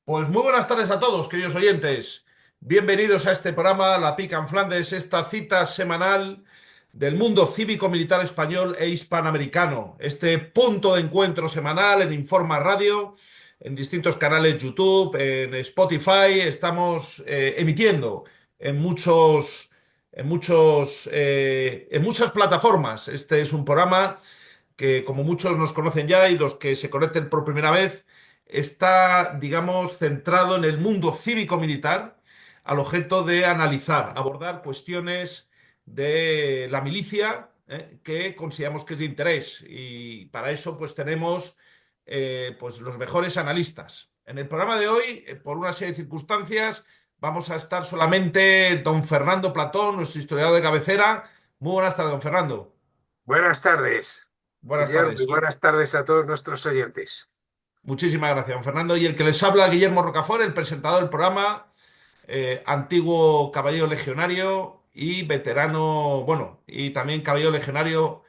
Pues muy buenas tardes a todos, queridos oyentes. Bienvenidos a este programa, La Pica en Flandes, esta cita semanal del mundo cívico-militar español e hispanoamericano. Este punto de encuentro semanal en Informa Radio, en distintos canales YouTube, en Spotify. Estamos emitiendo en en muchas plataformas. Este es un programa que, como muchos nos conocen ya y los que se conecten por primera vez, está, digamos, centrado en el mundo cívico-militar al objeto de analizar, abordar cuestiones de la milicia que consideramos que es de interés. Y para eso, pues tenemos pues, los mejores analistas. En el programa de hoy, por una serie de circunstancias, vamos a estar solamente don Fernando Platón, nuestro historiador de cabecera. Muy buenas tardes, don Fernando. Buenas tardes, Buenas Guillermo, y tardes. buenas tardes a todos nuestros oyentes. Muchísimas gracias, don Fernando. Y el que les habla, Guillermo Rocafort, el presentador del programa, antiguo caballero legionario y veterano, bueno, y también caballero legionario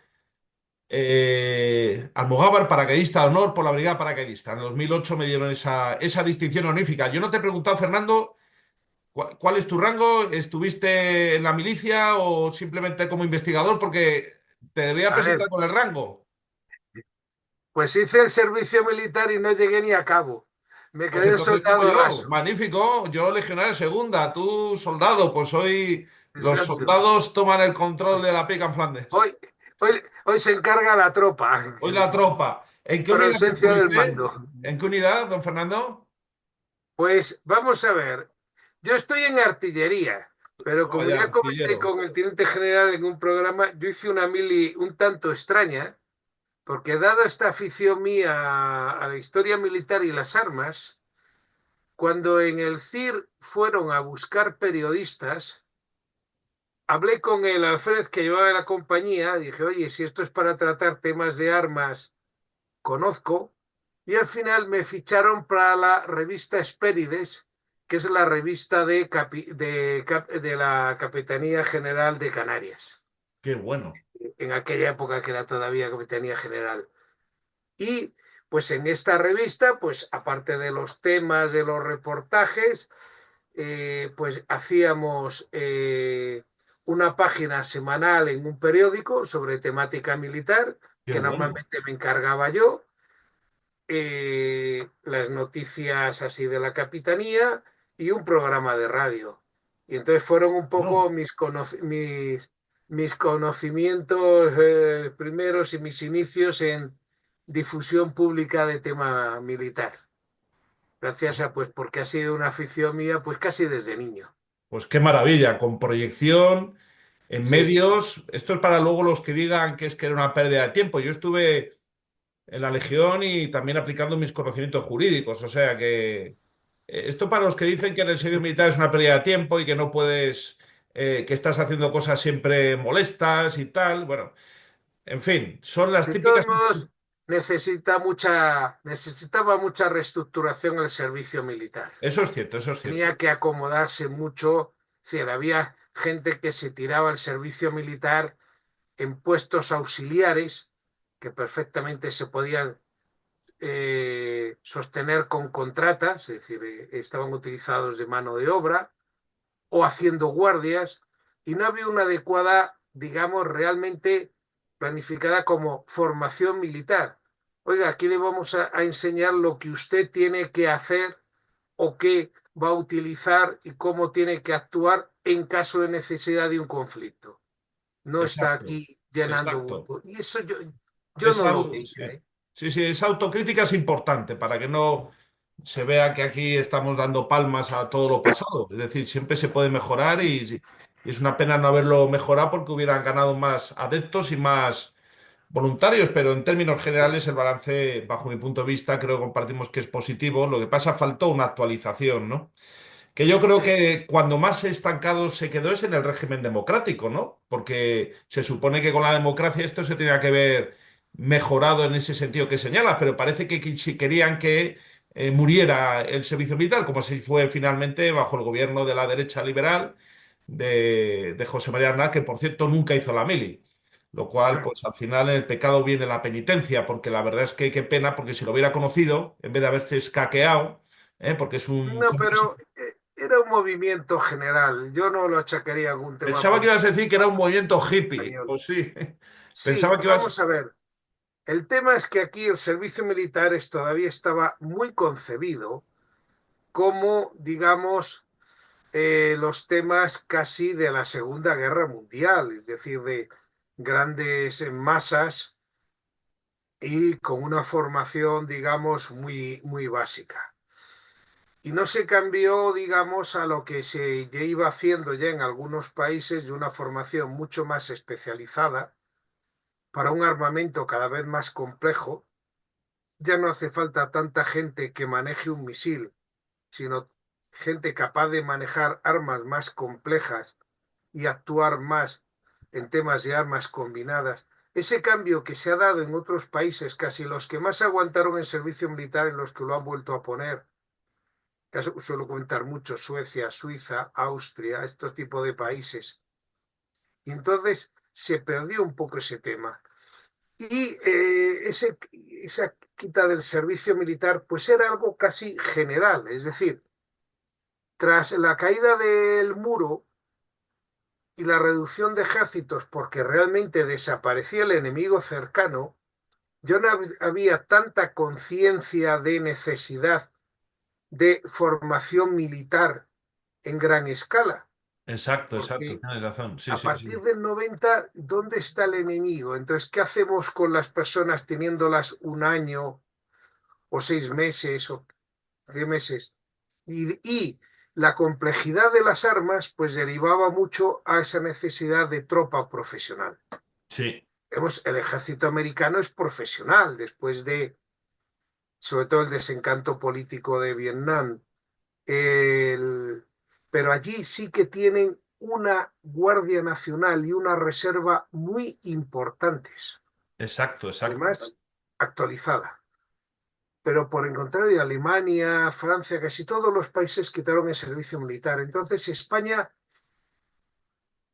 almogávar, paracaidista de honor por la Brigada Paracaidista. En el 2008 me dieron esa distinción honorífica. Yo no te he preguntado, Fernando, ¿cuál es tu rango? ¿Estuviste en la milicia o simplemente como investigador? Porque te debía A presentar ver, con el rango. pues hice el servicio militar y no llegué ni a cabo. Me Pues quedé entonces como soldado yo, raso. magnífico, yo legionario segunda, tú soldado, pues hoy los Exacto. soldados toman el control de la pica en Flandes. Hoy se encarga la tropa, Hoy la tropa. ¿En qué por unidad ausencia del estuviste? mando. ¿En qué unidad, don Fernando? Pues vamos a ver, yo estoy en artillería, pero Toma como ya, ya comenté artillero. con el teniente general en un programa, yo hice una mili un tanto extraña, porque dada esta afición mía a la historia militar y las armas, cuando en el CIR fueron a buscar periodistas, hablé con el alférez que llevaba la compañía, dije, oye, si esto es para tratar temas de armas, conozco, y al final me ficharon para la revista Espérides, que es la revista de la Capitanía General de Canarias, Qué bueno. en aquella época que era todavía Capitanía General. Y pues en esta revista, pues aparte de los temas, de los reportajes, pues hacíamos una página semanal en un periódico sobre temática militar, Qué que bueno. normalmente me encargaba yo, las noticias así de la capitanía y un programa de radio. Y entonces fueron un No. poco mis conocimientos primeros y mis inicios en difusión pública de tema militar. Gracias a, pues, porque ha sido una afición mía, pues casi desde niño. Pues qué maravilla, con proyección en Sí. medios. Esto es para luego los que digan que es que era una pérdida de tiempo. Yo estuve en la Legión y también aplicando mis conocimientos jurídicos. O sea que esto para los que dicen que en el servicio militar es una pérdida de tiempo y que no puedes, que estás haciendo cosas siempre molestas y tal. Bueno, en fin, son las De todos típicas. modos, necesitaba mucha reestructuración el servicio militar. Eso es cierto, eso es cierto. Tenía que acomodarse mucho. Es decir, había gente que se tiraba el servicio militar en puestos auxiliares que perfectamente se podían sostener con contratas, es decir, estaban utilizados de mano de obra o haciendo guardias, y no había una adecuada, digamos, realmente planificada como formación militar. Oiga, aquí le vamos a enseñar lo que usted tiene que hacer o qué va a utilizar y cómo tiene que actuar en caso de necesidad de un conflicto. No está Exacto, aquí llenando exacto. bulto. Y eso yo no Esa, lo veía, sí. ¿eh? Sí, sí, esa autocrítica es importante para que no se vea que aquí estamos dando palmas a todo lo pasado. Es decir, siempre se puede mejorar y es una pena no haberlo mejorado porque hubieran ganado más adeptos y más voluntarios, pero en términos generales el balance, bajo mi punto de vista, creo que compartimos que es positivo. Lo que pasa, faltó una actualización, ¿no? Que yo creo Sí. que cuando más estancado se quedó es en el régimen democrático, ¿no? Porque se supone que con la democracia esto se tenía que ver mejorado en ese sentido que señalas, pero parece que si querían que muriera el servicio militar, como así fue finalmente bajo el gobierno de la derecha liberal de José María Aznar, que por cierto nunca hizo la mili. Lo cual, pues al final en el pecado viene la penitencia, porque la verdad es que qué pena, porque si lo hubiera conocido, en vez de haberse escaqueado, Porque es un... No, pero era un movimiento general. Yo no lo achacaría a algún tema Pensaba que ibas a decir que era un político movimiento hippie. español. Pues sí. Sí, Pensaba que ibas... vamos a ver. El tema es que aquí el servicio militar todavía estaba muy concebido como, digamos, los temas casi de la Segunda Guerra Mundial, es decir, de grandes masas y con una formación, digamos, muy, muy básica. Y no se cambió, digamos, a lo que se ya iba haciendo ya en algunos países de una formación mucho más especializada para un armamento cada vez más complejo. Ya no hace falta tanta gente que maneje un misil, sino gente capaz de manejar armas más complejas y actuar más en temas de armas combinadas. Ese cambio que se ha dado en otros países, casi los que más aguantaron el servicio militar en los que lo han vuelto a poner, que suelo comentar mucho, Suecia, Suiza, Austria, estos tipos de países. Y entonces se perdió un poco ese tema. Y esa quita del servicio militar, pues era algo casi general. Es decir, tras la caída del muro y la reducción de ejércitos, porque realmente desaparecía el enemigo cercano, ya no había tanta conciencia de necesidad de formación militar en gran escala, Exacto, exacto, porque tienes razón. Sí, a sí, partir sí. del 90, ¿dónde está el enemigo? Entonces, ¿qué hacemos con las personas teniéndolas un año o 6 meses o 10 meses? Y la complejidad de las armas, pues derivaba mucho a esa necesidad de tropa profesional. Sí, El ejército americano es profesional después de, sobre todo, el desencanto político de Vietnam. El- pero allí sí que tienen una Guardia Nacional y una reserva muy importantes, exacto, exacto. además actualizada. Pero por el contrario, Alemania, Francia, casi todos los países quitaron el servicio militar. Entonces, España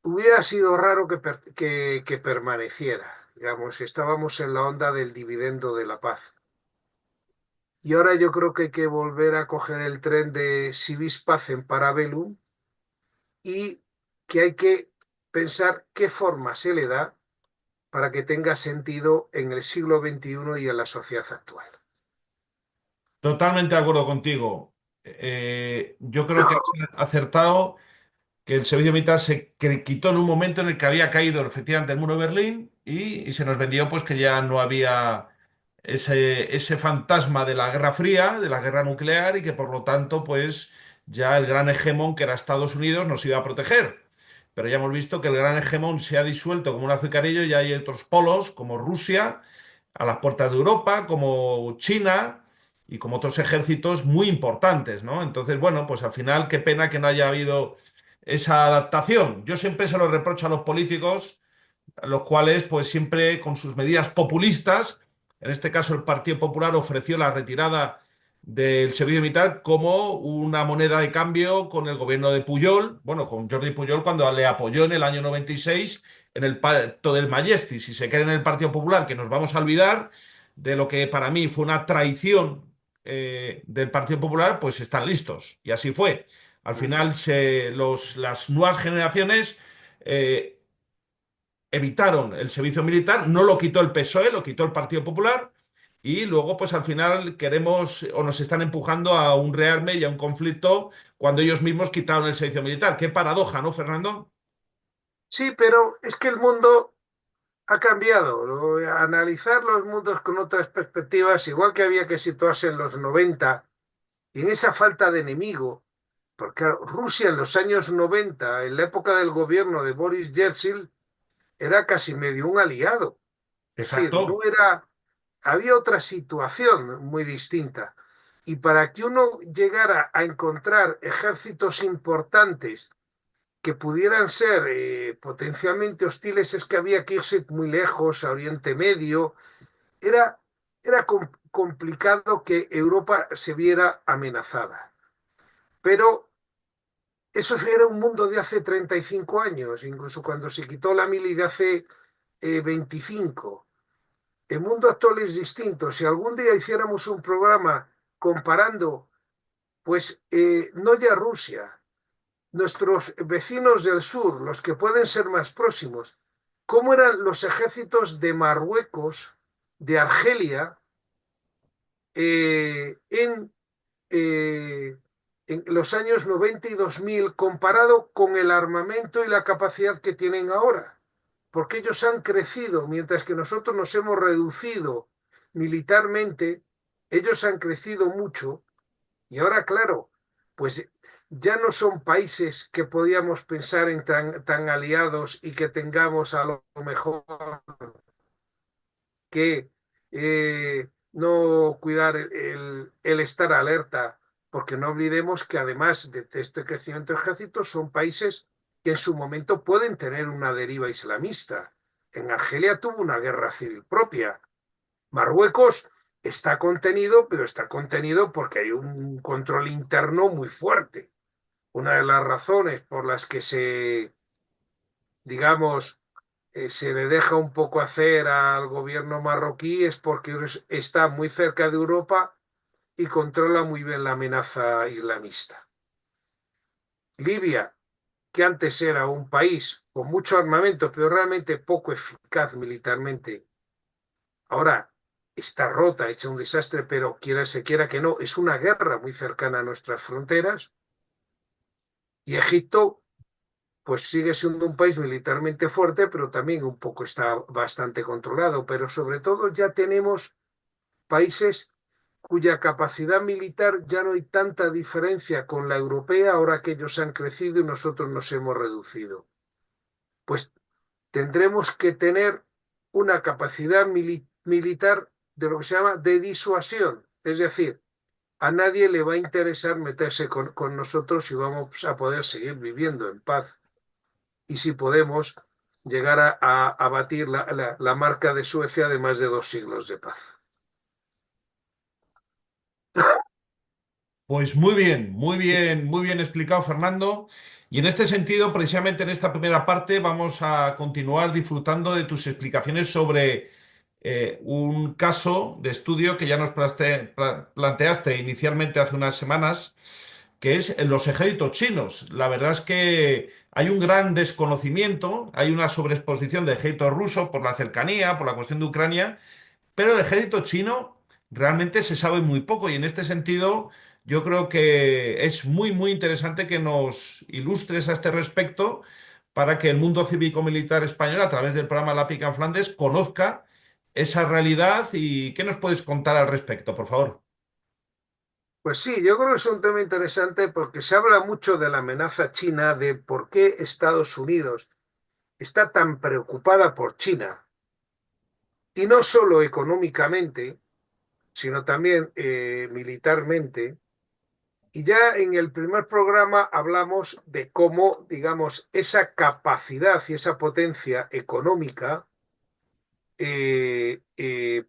hubiera sido raro que permaneciera. Digamos, estábamos en la onda del dividendo de la paz. Y ahora yo creo que hay que volver a coger el tren de si vis pacem para bellum y que hay que pensar qué forma se le da para que tenga sentido en el siglo XXI y en la sociedad actual. Totalmente de acuerdo contigo. Yo creo que has acertado que el servicio militar quitó en un momento en el que había caído efectivamente el muro de Berlín y se nos vendió pues que ya no había ese fantasma de la Guerra Fría, de la guerra nuclear y que por lo tanto pues ya el gran hegemón que era Estados Unidos nos iba a proteger. Pero ya hemos visto que el gran hegemón se ha disuelto como un azucarillo y hay otros polos como Rusia a las puertas de Europa, como China y como otros ejércitos muy importantes, ¿no? Entonces, bueno, pues al final qué pena que no haya habido esa adaptación. Yo siempre se lo reprocho a los políticos, a los cuales, pues siempre con sus medidas populistas, en este caso el Partido Popular ofreció la retirada del servicio militar como una moneda de cambio con el gobierno de Pujol, bueno, con Jordi Pujol cuando le apoyó en el año 96 en el pacto del Majestic. Si se cree en el Partido Popular, que nos vamos a olvidar de lo que para mí fue una traición del Partido Popular, pues están listos. Y así fue. Al final, las nuevas generaciones evitaron el servicio militar, no lo quitó el PSOE, lo quitó el Partido Popular, y luego, pues al final queremos o nos están empujando a un rearme y a un conflicto cuando ellos mismos quitaron el servicio militar. Qué paradoja, ¿no, Fernando? Sí, pero es que el mundo ha cambiado. Analizar los mundos con otras perspectivas, igual que había que situarse en los 90 y en esa falta de enemigo, porque claro, Rusia en los años 90, en la época del gobierno de Boris Yeltsin, era casi medio un aliado. Es decir, no Exacto. era, había otra situación muy distinta. Y para que uno llegara a encontrar ejércitos importantes que pudieran ser potencialmente hostiles, es que había que irse muy lejos, a Oriente Medio. Era, era complicado que Europa se viera amenazada. Pero eso era un mundo de hace 35 años, incluso cuando se quitó la mili de hace 25. El mundo actual es distinto. Si algún día hiciéramos un programa comparando Pues no ya Rusia, nuestros vecinos del sur, los que pueden ser más próximos, cómo eran los ejércitos de Marruecos, de Argelia, eh, en, eh, en los años 90 y 2000 comparado con el armamento y la capacidad que tienen ahora. Porque ellos han crecido, mientras que nosotros nos hemos reducido militarmente, ellos han crecido mucho y ahora, claro, pues ya no son países que podíamos pensar en tan aliados y que tengamos a lo mejor que no cuidar el estar alerta, porque no olvidemos que además de este crecimiento de ejércitos son países que en su momento pueden tener una deriva islamista. En Argelia tuvo una guerra civil propia. Marruecos está contenido, pero está contenido porque hay un control interno muy fuerte. Una de las razones por las que digamos, se le deja un poco hacer al gobierno marroquí es porque está muy cerca de Europa y controla muy bien la amenaza islamista. Libia, que antes era un país con mucho armamento, pero realmente poco eficaz militarmente, ahora está rota, hecha un desastre, pero quiera se quiera que no, es una guerra muy cercana a nuestras fronteras. Y Egipto, pues sigue siendo un país militarmente fuerte, pero también un poco está bastante controlado. Pero sobre todo ya tenemos países cuya capacidad militar ya no hay tanta diferencia con la europea ahora que ellos han crecido y nosotros nos hemos reducido. Pues tendremos que tener una capacidad militar de lo que se llama de disuasión. Es decir, a nadie le va a interesar meterse con nosotros si vamos a poder seguir viviendo en paz y si podemos llegar a batir la marca de Suecia de más de 2 siglos de paz. Pues muy bien explicado, Fernando. Y en este sentido, precisamente en esta primera parte, vamos a continuar disfrutando de tus explicaciones sobre un caso de estudio que ya nos planteaste inicialmente hace unas semanas, que es los ejércitos chinos. La verdad es que hay un gran desconocimiento, hay una sobreexposición del ejército ruso por la cercanía, por la cuestión de Ucrania. Pero el ejército chino realmente se sabe muy poco y en este sentido yo creo que es muy interesante que nos ilustres a este respecto para que el mundo cívico-militar español a través del programa La Pica en Flandes conozca esa realidad y qué nos puedes contar al respecto, por favor. Pues sí, yo creo que es un tema interesante porque se habla mucho de la amenaza china, de por qué Estados Unidos está tan preocupada por China, y no solo económicamente, sino también militarmente. Y ya en el primer programa hablamos de cómo, digamos, esa capacidad y esa potencia económica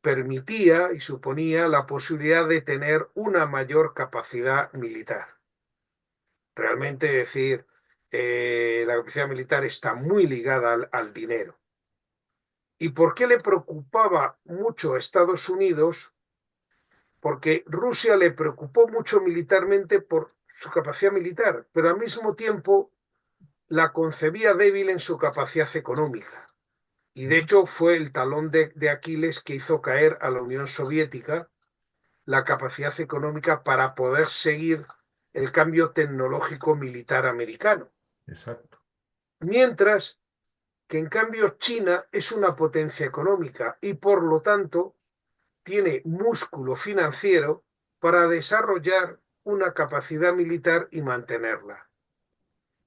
permitía y suponía la posibilidad de tener una mayor capacidad militar. Realmente decir, la capacidad militar está muy ligada al dinero. ¿Y por qué le preocupaba mucho a Estados Unidos? Porque Rusia le preocupó mucho militarmente por su capacidad militar, pero al mismo tiempo la concebía débil en su capacidad económica. Y de hecho fue el talón de Aquiles que hizo caer a la Unión Soviética la capacidad económica para poder seguir el cambio tecnológico militar americano. Exacto. Mientras que en cambio China es una potencia económica y por lo tanto tiene músculo financiero para desarrollar una capacidad militar y mantenerla.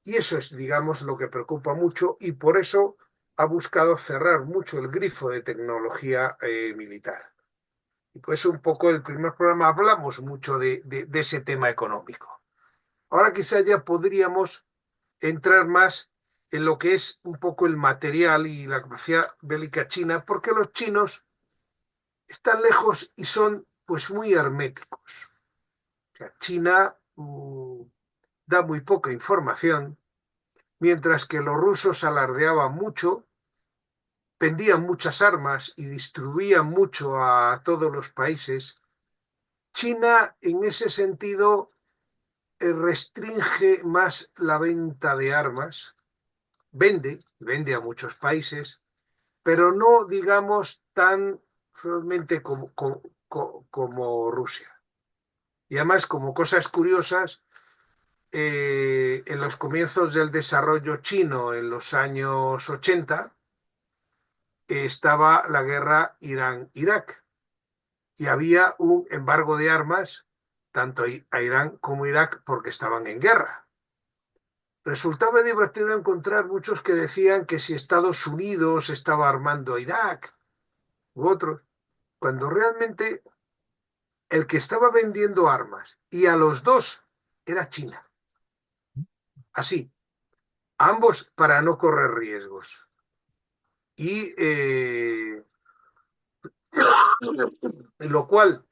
Y eso es, digamos, lo que preocupa mucho y por eso ha buscado cerrar mucho el grifo de tecnología militar. Y pues un poco el primer programa hablamos mucho de ese tema económico. Ahora quizá ya podríamos entrar más en lo que es un poco el material y la capacidad bélica china, porque los chinos están lejos y son pues muy herméticos. O sea, China da muy poca información, mientras que los rusos alardeaban mucho, vendían muchas armas y distribuían mucho a todos los países. China, en ese sentido, restringe más la venta de armas, vende a muchos países, pero no, digamos, tan ferozmente como Rusia. Y además, como cosas curiosas, en los comienzos del desarrollo chino, en los años 80, estaba la guerra Irán-Irak y había un embargo de armas tanto a Irán como a Irak porque estaban en guerra. Resultaba divertido encontrar muchos que decían que si Estados Unidos estaba armando a Irak u otros, cuando realmente el que estaba vendiendo armas y a los dos era China. Así, ambos para no correr riesgos. Y lo cual,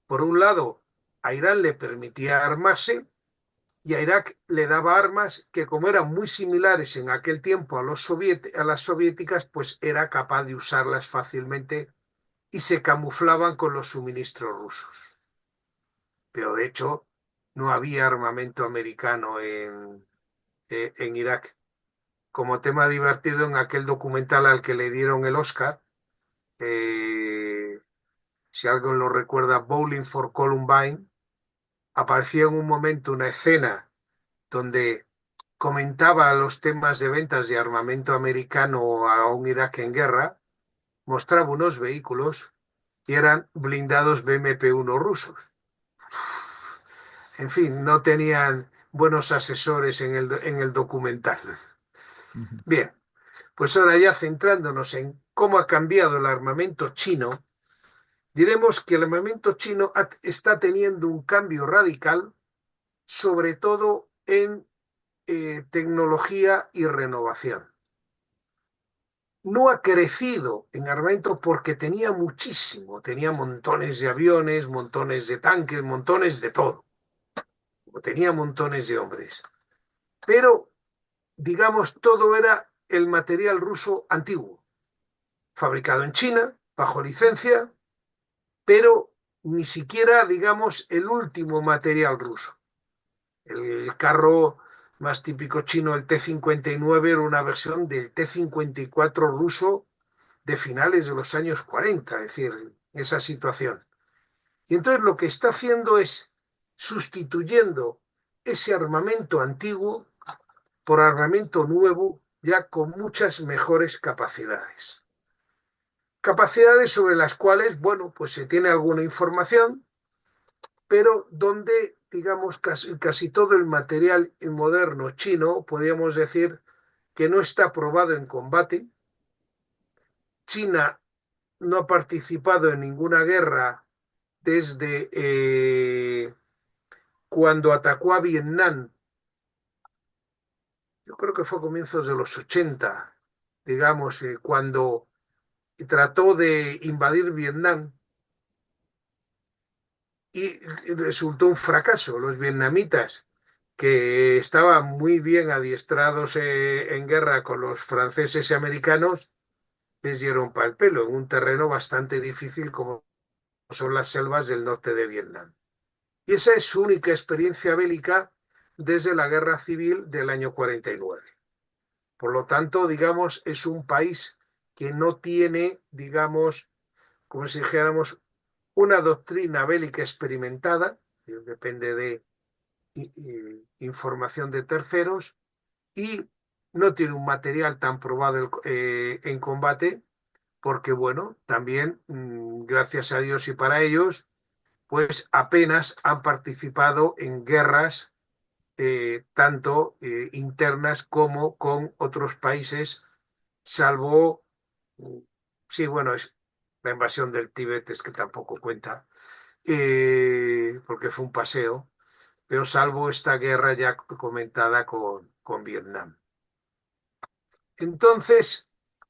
por un lado, a Irán le permitía armarse y a Irak le daba armas que, como eran muy similares en aquel tiempo a las soviéticas, pues era capaz de usarlas fácilmente y se camuflaban con los suministros rusos. Pero de hecho, no había armamento americano en Irak. Como tema divertido en aquel documental al que le dieron el Oscar, eh, si alguien lo recuerda, Bowling for Columbine, aparecía en un momento una escena donde comentaba los temas de ventas de armamento americano a un Irak en guerra, mostraba unos vehículos y eran blindados BMP-1 rusos. En fin, no tenían buenos asesores en el documental. Ujú. Bien, pues ahora ya centrándonos en cómo ha cambiado el armamento chino, diremos que el armamento chino está teniendo un cambio radical, sobre todo en tecnología y renovación. No ha crecido en armamento porque tenía muchísimo, tenía montones de aviones, montones de tanques, montones de todo, tenía montones de hombres, pero digamos todo era el material ruso antiguo, fabricado en China, bajo licencia, pero ni siquiera, digamos, el último material ruso. El carro más típico chino, el T-59, era una versión del T-54 ruso de finales de los años 40, es decir, esa situación. Y entonces lo que está haciendo es sustituyendo ese armamento antiguo por armamento nuevo, ya con muchas mejores capacidades. Capacidades sobre las cuales, bueno, pues se tiene alguna información, pero donde, digamos, casi todo el material moderno chino, podríamos decir que no está probado en combate. China no ha participado en ninguna guerra desde cuando atacó a Vietnam, yo creo que fue a comienzos de los 80, digamos, cuando trató de invadir Vietnam y resultó un fracaso. Los vietnamitas, que estaban muy bien adiestrados en guerra con los franceses y americanos, les dieron pal pelo en un terreno bastante difícil como son las selvas del norte de Vietnam. Y esa es su única experiencia bélica desde la Guerra Civil del año 49. Por lo tanto, digamos, es un país que no tiene, digamos, como si dijéramos, una doctrina bélica experimentada, depende de información de terceros, y no tiene un material tan probado en combate, porque, bueno, también, gracias a Dios y para ellos, pues apenas han participado en guerras tanto internas como con otros países, salvo, mm, sí, bueno, es la invasión del Tíbet, es que tampoco cuenta, porque fue un paseo, pero salvo esta guerra ya comentada con Vietnam. Entonces,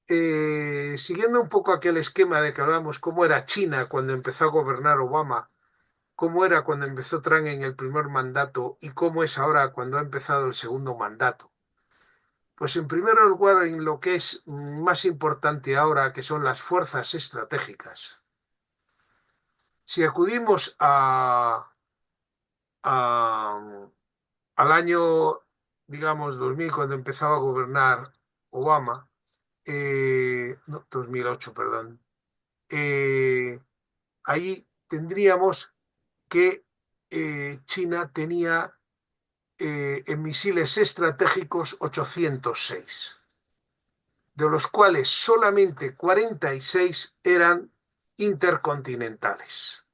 siguiendo un poco aquel esquema de que hablamos, cómo era China cuando empezó a gobernar Obama, cómo era cuando empezó Trump en el primer mandato y cómo es ahora cuando ha empezado el segundo mandato. Pues en primer lugar, en lo que es más importante ahora, que son las fuerzas estratégicas. Si acudimos a al año, digamos, 2000, cuando empezaba a gobernar Obama, no, 2008, perdón, eh, ahí tendríamos que China tenía en misiles estratégicos 806, de los cuales solamente 46 eran intercontinentales,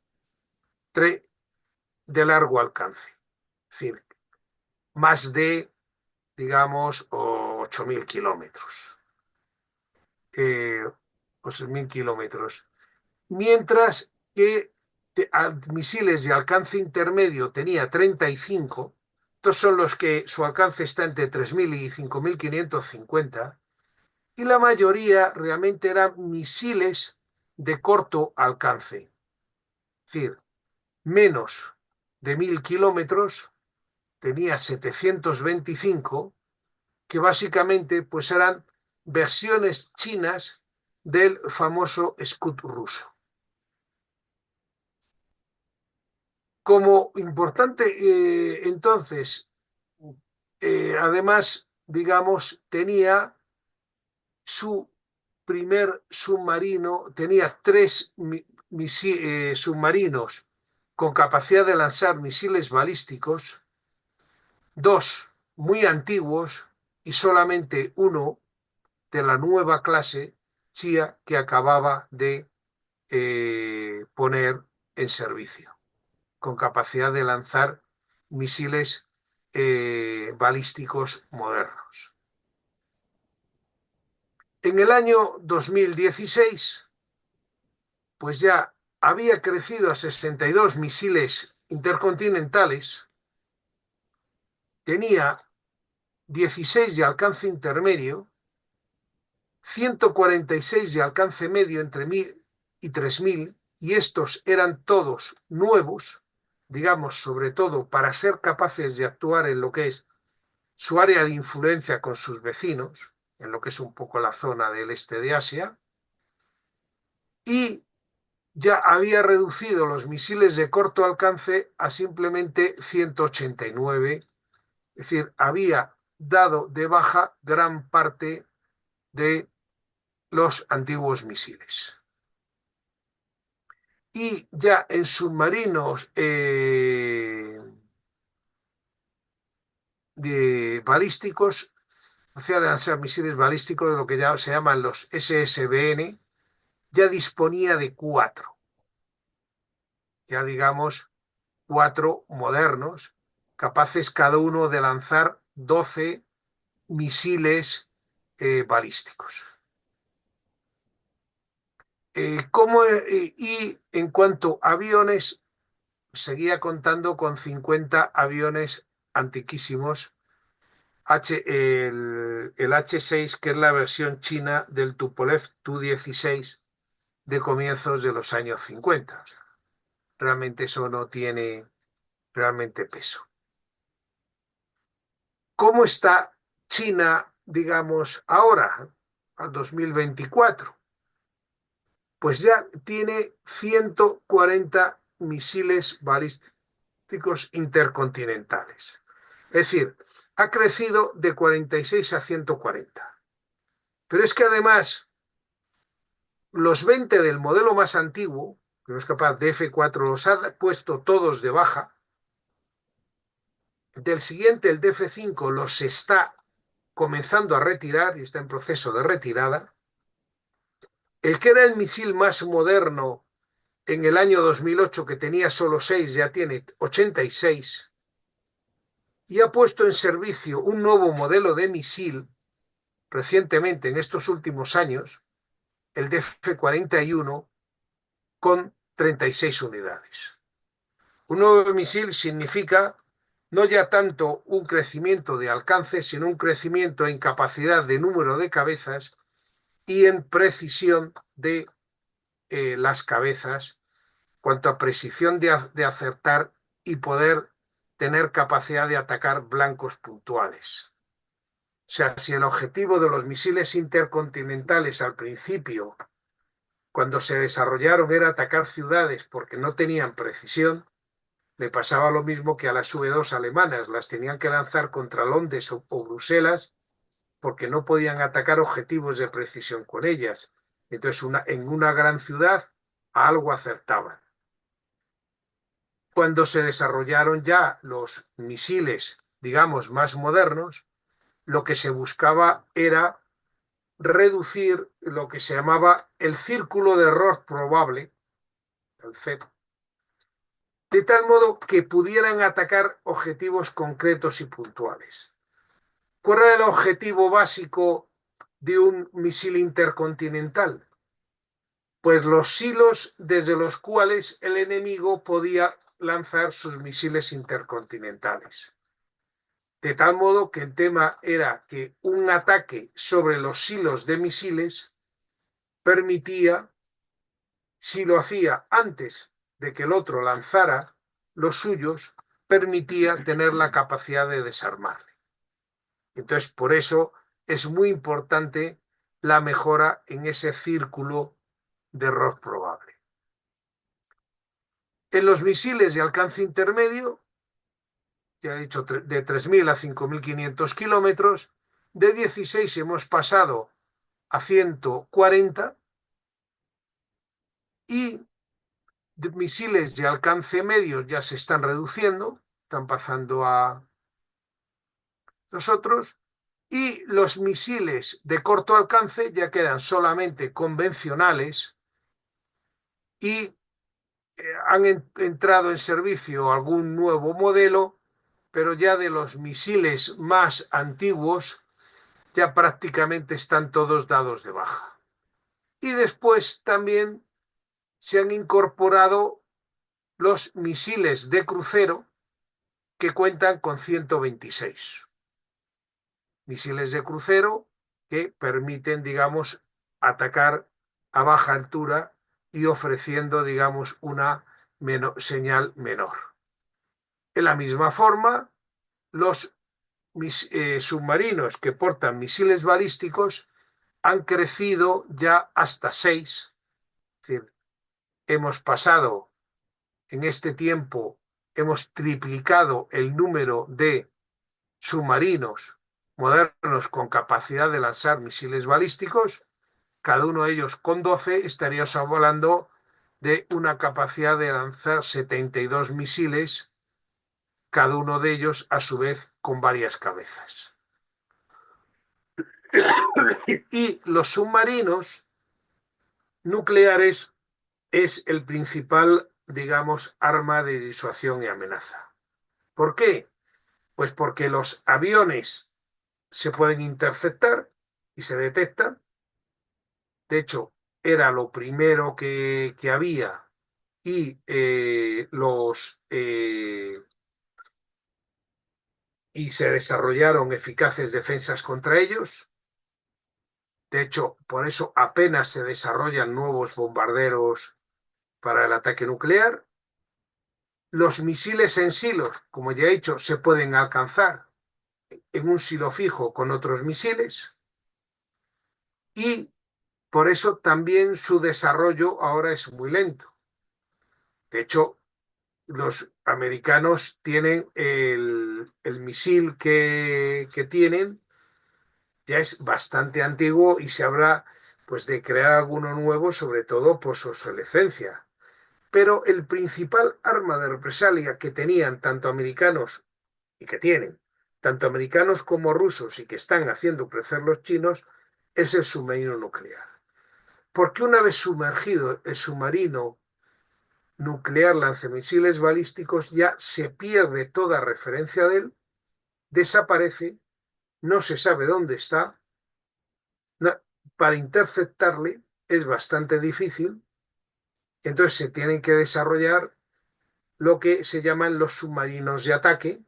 de largo alcance, es decir, más de, digamos, 8.000 kilómetros, eh, 8.000 kilómetros. Mientras que misiles de alcance intermedio tenía 35. Estos son los que su alcance está entre 3.000 y 5.550, y la mayoría realmente eran misiles de corto alcance, es decir, menos de 1.000 kilómetros, tenía 725, que básicamente pues eran versiones chinas del famoso Scud ruso. Como importante, entonces, además, digamos, tenía su primer submarino, tenía tres submarinos con capacidad de lanzar misiles balísticos, dos muy antiguos y solamente uno de la nueva clase Chia que acababa de poner en servicio, con capacidad de lanzar misiles balísticos modernos. En el año 2016, pues ya había crecido a 62 misiles intercontinentales, tenía 16 de alcance intermedio, 146 de alcance medio entre 1.000 y 3.000, y estos eran todos nuevos, digamos, sobre todo para ser capaces de actuar en lo que es su área de influencia con sus vecinos, en lo que es un poco la zona del este de Asia, y ya había reducido los misiles de corto alcance a simplemente 189, es decir, había dado de baja gran parte de los antiguos misiles. Y ya en submarinos balísticos, o sea, de ser misiles balísticos, de lo que ya se llaman los SSBN, ya disponía de 4, ya digamos 4 modernos, capaces cada uno de lanzar 12 misiles balísticos. Y en cuanto a aviones, seguía contando con 50 aviones antiquísimos, el H-6, que es la versión china del Tupolev Tu-16 de comienzos de los años 50. O sea, realmente eso no tiene realmente peso. ¿Cómo está China, digamos, ahora, al 2024? Pues ya tiene 140 misiles balísticos intercontinentales. Es decir, ha crecido de 46 a 140. Pero es que además, los 20 del modelo más antiguo, que no es capaz de F4, los ha puesto todos de baja. Del siguiente, el DF5, los está comenzando a retirar y está en proceso de retirada. El que era el misil más moderno en el año 2008, que tenía solo 6, ya tiene 86, y ha puesto en servicio un nuevo modelo de misil recientemente, en estos últimos años, el DF-41, con 36 unidades. Un nuevo misil significa no ya tanto un crecimiento de alcance, sino un crecimiento en capacidad de número de cabezas y en precisión de las cabezas, cuanto a precisión de acertar y poder tener capacidad de atacar blancos puntuales. O sea, si el objetivo de los misiles intercontinentales al principio, cuando se desarrollaron, era atacar ciudades porque no tenían precisión, le pasaba lo mismo que a las V2 alemanas, las tenían que lanzar contra Londres o Bruselas porque no podían atacar objetivos de precisión con ellas. Entonces, en una gran ciudad algo acertaban. Cuando se desarrollaron ya los misiles, digamos, más modernos, lo que se buscaba era reducir lo que se llamaba el círculo de error probable, el CEP, de tal modo que pudieran atacar objetivos concretos y puntuales. ¿Cuál era el objetivo básico de un misil intercontinental? Pues los silos desde los cuales el enemigo podía lanzar sus misiles intercontinentales. De tal modo que el tema era que un ataque sobre los silos de misiles permitía, si lo hacía antes de que el otro lanzara los suyos, permitía tener la capacidad de desarmarle. Entonces, por eso es muy importante la mejora en ese círculo de error probable. En los misiles de alcance intermedio, ya he dicho, de 3.000 a 5.500 kilómetros, de 16 hemos pasado a 140 y misiles de alcance medio ya se están reduciendo, están pasando a nosotros, y los misiles de corto alcance ya quedan solamente convencionales y han entrado en servicio algún nuevo modelo, pero ya de los misiles más antiguos ya prácticamente están todos dados de baja. Y después también se han incorporado los misiles de crucero que cuentan con 126. Misiles de crucero que permiten, digamos, atacar a baja altura y ofreciendo, digamos, una señal menor. De la misma forma, los submarinos que portan misiles balísticos han crecido ya hasta 6. Es decir, hemos pasado en este tiempo, hemos triplicado el número de submarinos modernos con capacidad de lanzar misiles balísticos. Cada uno de ellos con 12 estaríamos hablando de una capacidad de lanzar 72 misiles, cada uno de ellos a su vez con varias cabezas. Y los submarinos nucleares es el principal, digamos, arma de disuasión y amenaza. ¿Por qué? Pues porque los aviones se pueden interceptar y se detectan. De hecho, era lo primero que había y y se desarrollaron eficaces defensas contra ellos. De hecho, por eso apenas se desarrollan nuevos bombarderos para el ataque nuclear. Los misiles en silos, como ya he dicho, se pueden alcanzar en un silo fijo con otros misiles y por eso también su desarrollo ahora es muy lento. De hecho, los americanos tienen el misil que tienen, ya es bastante antiguo y se habla pues, de crear alguno nuevo, sobre todo por su obsolescencia. Pero el principal arma de represalia que tenían tanto americanos y que tienen, tanto americanos como rusos y que están haciendo crecer los chinos, es el submarino nuclear. Porque una vez sumergido el submarino nuclear lanzamisiles balísticos, ya se pierde toda referencia de él, desaparece, no se sabe dónde está, para interceptarle es bastante difícil, entonces se tienen que desarrollar lo que se llaman los submarinos de ataque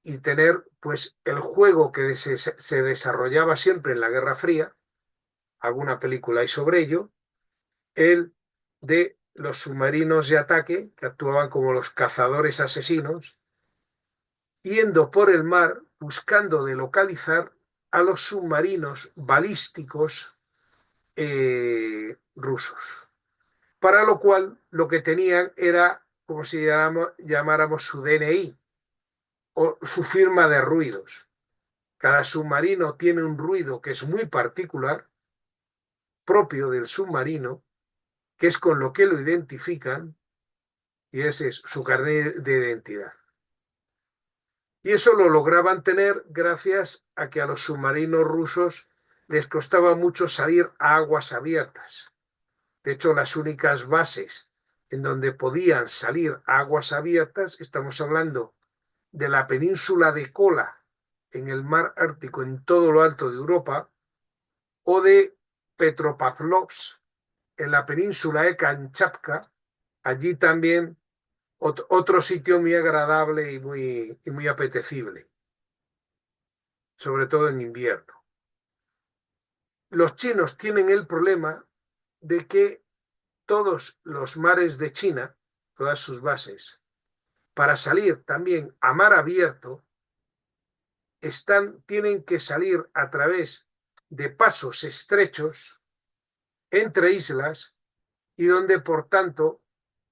y tener pues el juego que se desarrollaba siempre en la Guerra Fría, alguna película hay sobre ello, el de los submarinos de ataque que actuaban como los cazadores asesinos, yendo por el mar buscando de localizar a los submarinos balísticos rusos. Para lo cual lo que tenían era como si llamáramos su DNI o su firma de ruidos. Cada submarino tiene un ruido que es muy particular, propio del submarino, que es con lo que lo identifican, y ese es su carnet de identidad. Y eso lo lograban tener gracias a que a los submarinos rusos les costaba mucho salir a aguas abiertas. De hecho, las únicas bases en donde podían salir a aguas abiertas, estamos hablando de la península de Kola en el mar Ártico, en todo lo alto de Europa, o de Petropavlovsk en la península de Kamchatka, allí también otro sitio muy agradable y muy apetecible, sobre todo en invierno. Los chinos tienen el problema de que todos los mares de China, todas sus bases, para salir también a mar abierto, tienen que salir a través de pasos estrechos entre islas y donde, por tanto,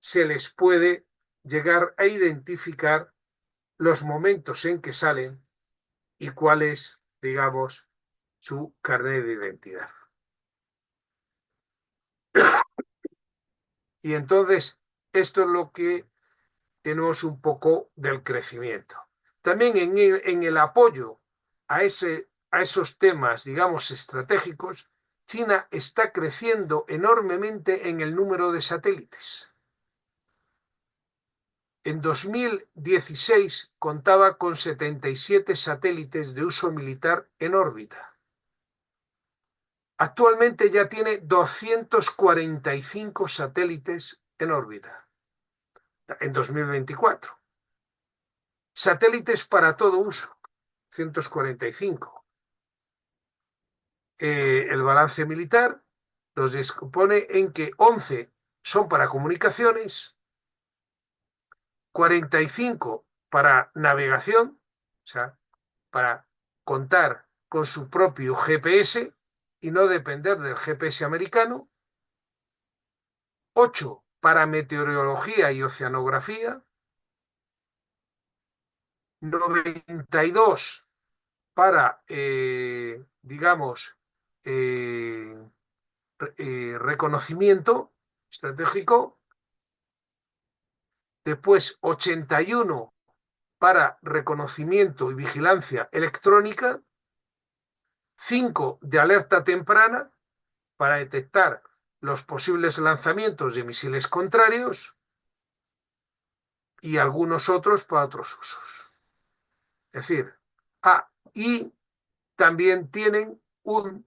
se les puede llegar a identificar los momentos en que salen y cuál es, digamos, su carnet de identidad. Y entonces, esto es lo que tenemos un poco del crecimiento. También en el apoyo a esos temas, digamos, estratégicos, China está creciendo enormemente en el número de satélites. En 2016 contaba con 77 satélites de uso militar en órbita. Actualmente ya tiene 245 satélites en órbita en 2024. Satélites para todo uso, 145. El balance militar los descompone en que 11 son para comunicaciones, 45 para navegación, o sea, para contar con su propio GPS y no depender del GPS americano, 8 para meteorología y oceanografía, 92 para, digamos, reconocimiento estratégico, después 81 para reconocimiento y vigilancia electrónica, 5 de alerta temprana para detectar los posibles lanzamientos de misiles contrarios y algunos otros para otros usos. Es decir, y también tienen un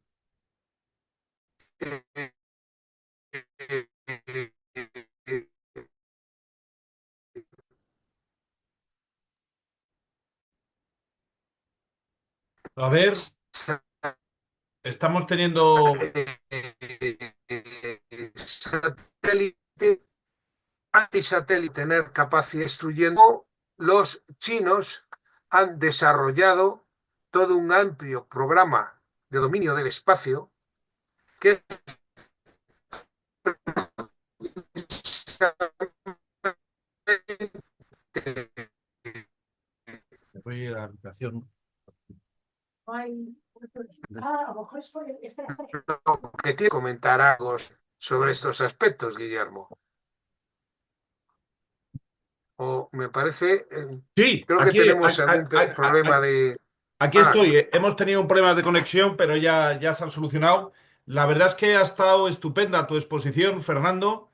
A ver, estamos teniendo... satélite, antisatélite, tener capacidad destruyendo. Los chinos han desarrollado todo un amplio programa de dominio del espacio que Voy a la aplicación. que tiene que comentar algo sobre estos aspectos, Guillermo. O me parece, Sí, creo que tenemos algún problema de... aquí Ah, estoy. Hemos tenido un problema de conexión, pero ya se han solucionado. La verdad es que ha estado estupenda tu exposición, Fernando,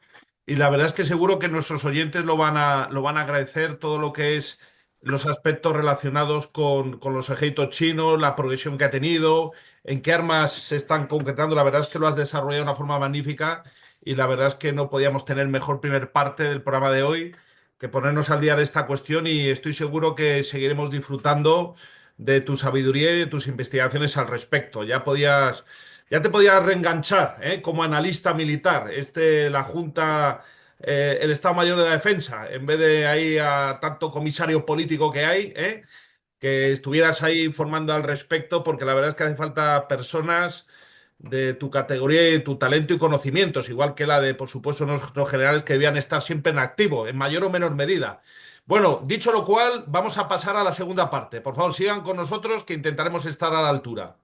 y la verdad es que seguro que nuestros oyentes lo van a agradecer todo lo que es los aspectos relacionados con los ejércitos chinos, la progresión que ha tenido, en qué armas se están concretando. La verdad es que lo has desarrollado de una forma magnífica y la verdad es que no podíamos tener mejor primer parte del programa de hoy que ponernos al día de esta cuestión y estoy seguro que seguiremos disfrutando de tu sabiduría y de tus investigaciones al respecto. Ya te podías reenganchar, ¿eh? Como analista militar, la Junta, el Estado Mayor de la Defensa, en vez de ahí a tanto comisario político que hay, ¿eh? Que estuvieras ahí informando al respecto, porque la verdad es que hace falta personas de tu categoría y tu talento y conocimientos, igual que la de, por supuesto, nuestros generales que debían estar siempre en activo, en mayor o menor medida. Bueno, dicho lo cual, vamos a pasar a la segunda parte. Por favor, sigan con nosotros que intentaremos estar a la altura.